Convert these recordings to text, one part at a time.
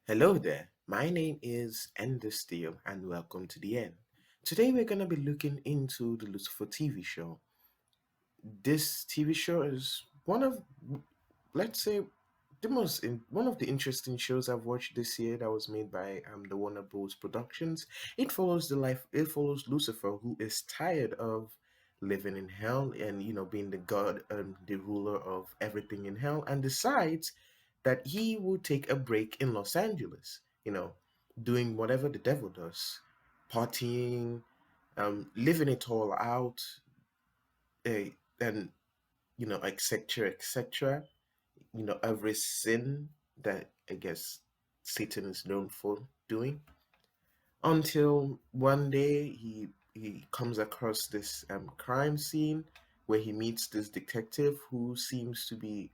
Hello there, my name is Ender Steele and welcome to the end. Today we're going to be looking into the Lucifer TV show. This TV show is let's say, one of the interesting shows I've watched this year that was made by the Warner Bros. Productions. It follows Lucifer, who is tired of living in hell and being the god and the ruler of everything in hell, and decides that he will take a break in Los Angeles, doing whatever the devil does, partying, living it all out, and etc., etc. Every sin that I guess Satan is known for doing. Until one day he comes across this crime scene where he meets this detective who seems to be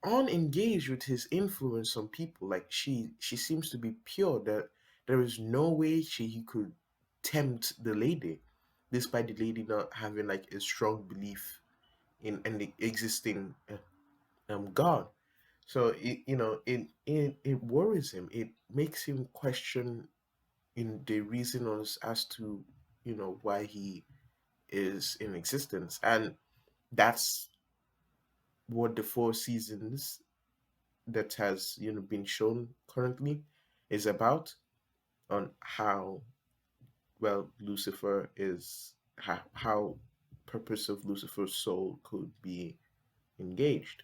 unengaged with his influence on people. Like she seems to be pure, that there is no way he could tempt the lady, despite the lady not having like a strong belief in the existing God. So it worries him. It makes him question in the reasons as to why he is in existence, and that's what the 4 seasons that has been shown currently is about, on how well Lucifer is, how purpose of Lucifer's soul could be engaged.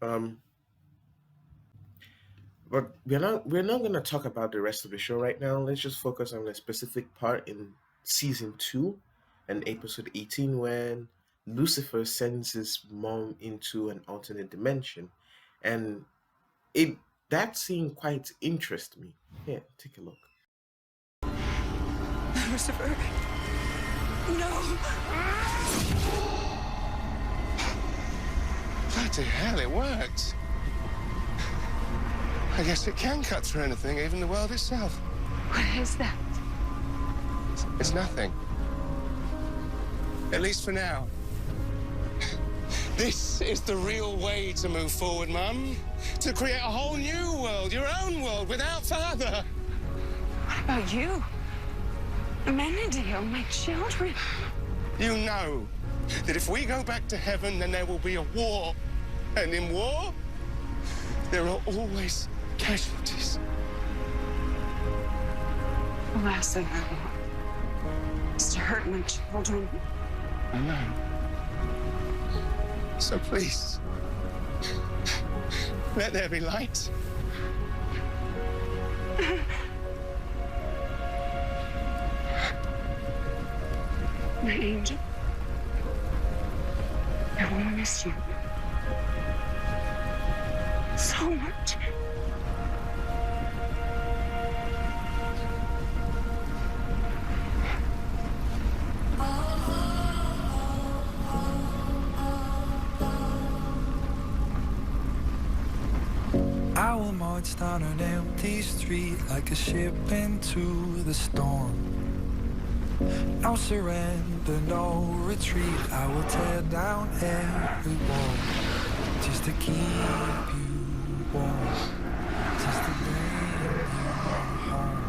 um But we're not gonna talk about the rest of the show right now. Let's just focus on a specific part in season 2 and episode 18, when Lucifer sends his mom into an alternate dimension. And it that scene quite interests me. Here, take a look. Lucifer, no! Bloody hell, it worked. I guess it can cut through anything, even the world itself. What is that? It's nothing. At least for now. This is the real way to move forward, Mum. To create a whole new world, your own world, without Father. What about you? Amenadiel, my children. You know that if we go back to heaven, then there will be a war. And in war, there are always casualties. The last thing I want is to hurt my children. I know. So please, let there be light. My angel, I will miss you so much. I will march down an empty street like a ship into the storm. No surrender, no retreat. I will tear down every wall just to keep you warm, just to bring you home.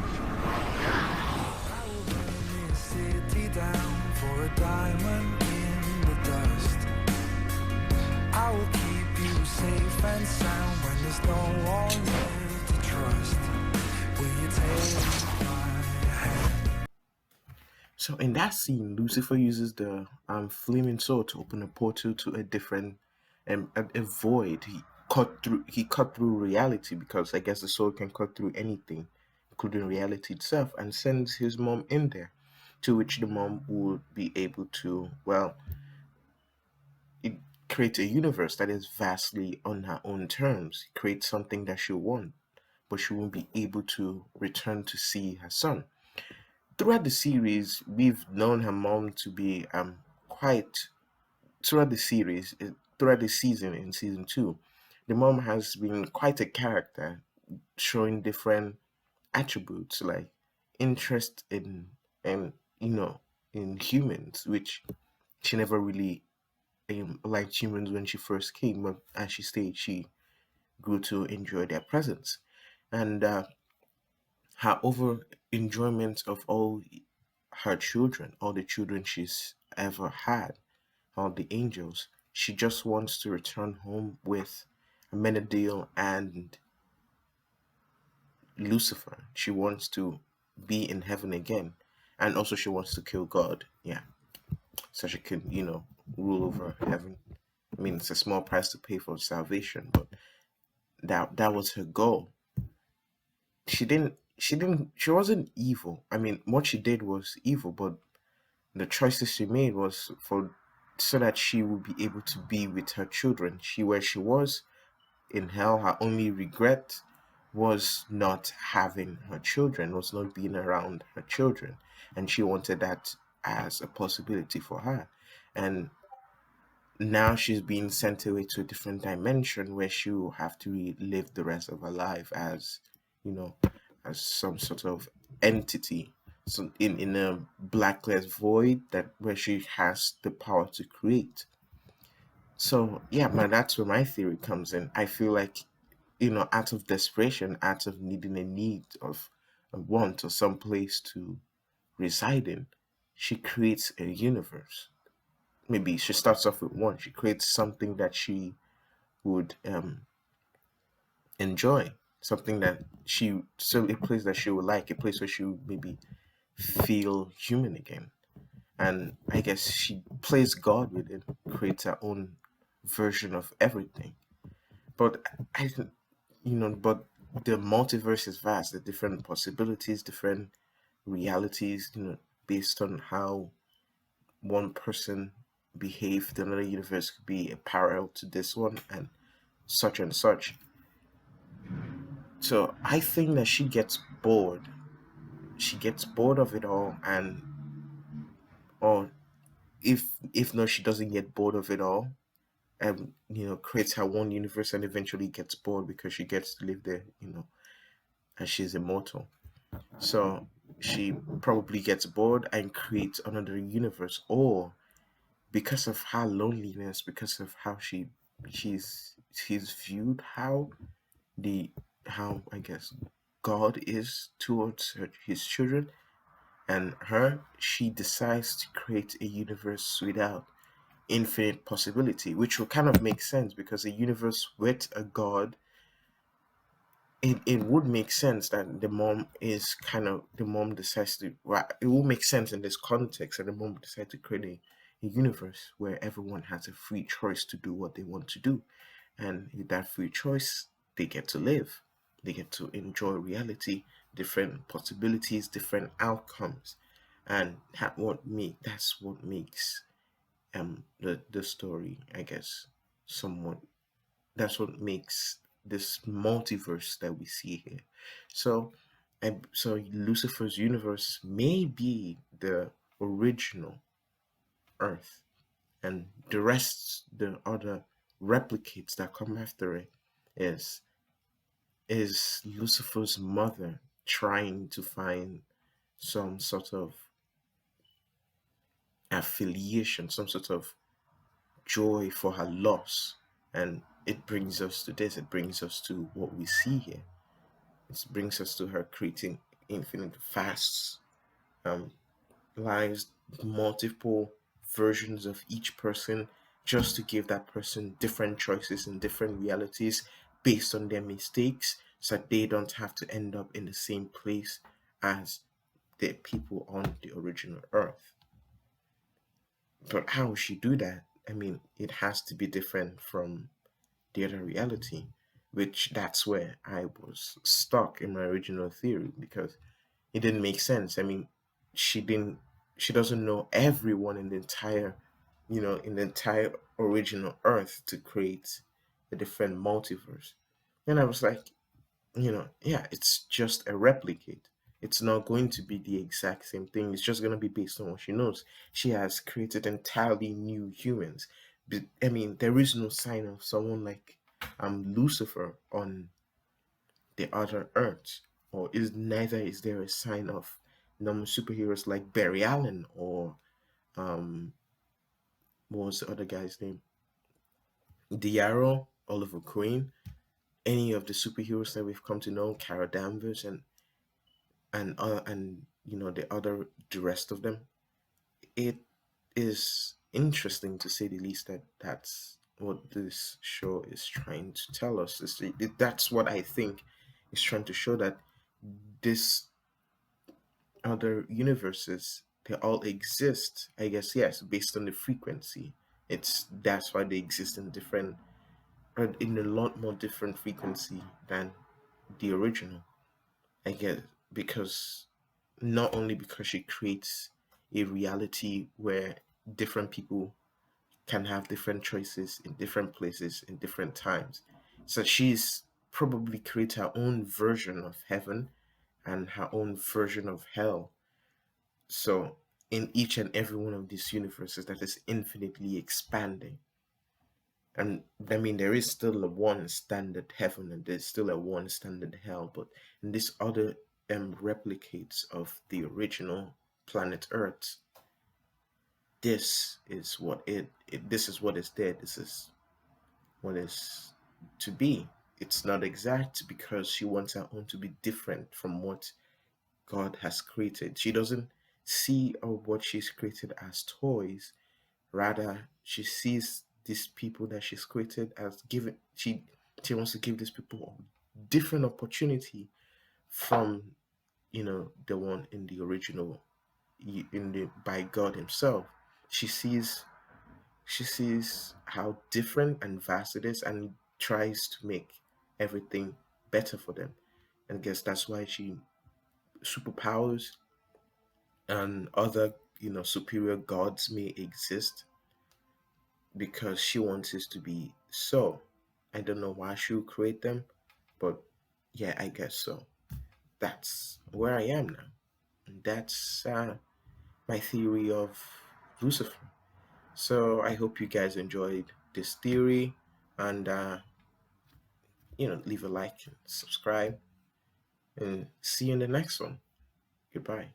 I will burn this city down for a diamond in the dust. I will keep you safe and sound when there's no one left to trust. Will you take my hand? So in that scene, Lucifer uses the flaming sword to open a portal to a different a void. He cut through reality, because I guess the sword can cut through anything, including reality itself, and sends his mom in there, to which the mom would be able to, well, it create a universe that is vastly on her own terms, create something that she want, but she won't be able to return to see her son. Throughout the series, we've known her mom to be quite throughout the series, throughout the season in season 2, the mom has been quite a character, showing different attributes like interest in and in humans, which she never really liked humans when she first came, but as she stayed, she grew to enjoy their presence. And her over enjoyment of all her children, all the children she's ever had, all the angels, she just wants to return home with Amenadiel and Lucifer. She wants to be in heaven again. And also she wants to kill God. Yeah. So she can, rule over heaven. I mean, it's a small price to pay for salvation, but that was her goal. She wasn't evil. I mean, what she did was evil, but the choices she made was for so that she would be able to be with her children. Where she was in hell, her only regret was not having her children, was not being around her children, and she wanted that as a possibility for her. And now she's being sent away to a different dimension where she will have to live the rest of her life as, you know, as some sort of entity, so in a blackless void that where she has the power to create. So yeah, man, that's where my theory comes in. I feel like, out of desperation, out of needing a need of a want or some place to reside in, she creates a universe. Maybe she starts off with one. She creates something that she would enjoy, something that so a place that she would like, a place where she would maybe feel human again. And I guess she plays God with it, creates her own version of everything. But I, but the multiverse is vast. The different possibilities, different realities, based on how one person behaved in another universe could be a parallel to this one and such and such. So I think that she gets bored. She gets bored of it all, and or if not, she doesn't get bored of it all, and creates her own universe and eventually gets bored because she gets to live there, and she's immortal. So she probably gets bored and creates another universe, or because of her loneliness, because of how she's viewed, the how I guess God is towards his children and her, she decides to create a universe without infinite possibility, which will kind of make sense because a universe with a God, it would make sense that the mom decides to, well, it will make sense in this context that the mom decides to create a universe where everyone has a free choice to do what they want to do. And with that free choice, they get to live. They get to enjoy reality, different possibilities, different outcomes. And that's what makes the story, I guess, somewhat that's what makes this multiverse that we see here. So, so Lucifer's universe may be the original Earth, and the other replicates that come after it, is Lucifer's mother trying to find some sort of affiliation, some sort of joy for her loss. And it brings us to this, it brings us to what we see here. It brings us to her creating infinite vast um, lives, multiple versions of each person, just to give that person different choices and different realities based on their mistakes, so that they don't have to end up in the same place as the people on the original Earth. But how will she do that? I mean, it has to be different from the other reality, which that's where I was stuck in my original theory because it didn't make sense. I mean, she didn't she doesn't know everyone in the entire original Earth to create a different multiverse. And I was like, yeah, it's just a replicate. It's not going to be the exact same thing. It's just going to be based on what she knows. She has created entirely new humans. I mean, there is no sign of someone like Lucifer on the other Earth, or is there a sign of normal superheroes like Barry Allen or um, what was the other guy's name? Diarro, Oliver Queen. any of the superheroes that we've come to know, Carol Danvers and the other the rest of them. It is interesting to say the least that that's what this show is trying to tell us. That's what I think it's trying to show, that this other universes, they all exist, I guess, yes, based on the frequency. That's why they exist in different, or in a lot more different frequency than the original, I guess, because not only because she creates a reality where different people can have different choices in different places in different times. So she's probably created her own version of heaven and her own version of hell. So in each and every one of these universes, that is infinitely expanding. And I mean, there is still a one standard heaven and there's still a one standard hell, but in this other replicates of the original planet Earth, this is this is what is there. This is what is to be. It's not exact because she wants her own to be different from what God has created. She doesn't see what she's created as toys. Rather, she sees these people that she's created as given. She wants to give these people a different opportunity from the one in the original, in the by God Himself. She sees she sees how different and vast it is, and tries to make everything better for them. And I guess that's why she superpowers and other superior gods may exist, because she wants it to be so. I don't know why she would create them, but yeah, I guess so. That's where I am now. And that's my theory of Lucifer. So I hope you guys enjoyed this theory, and leave a like and subscribe, and see you in the next one. Goodbye.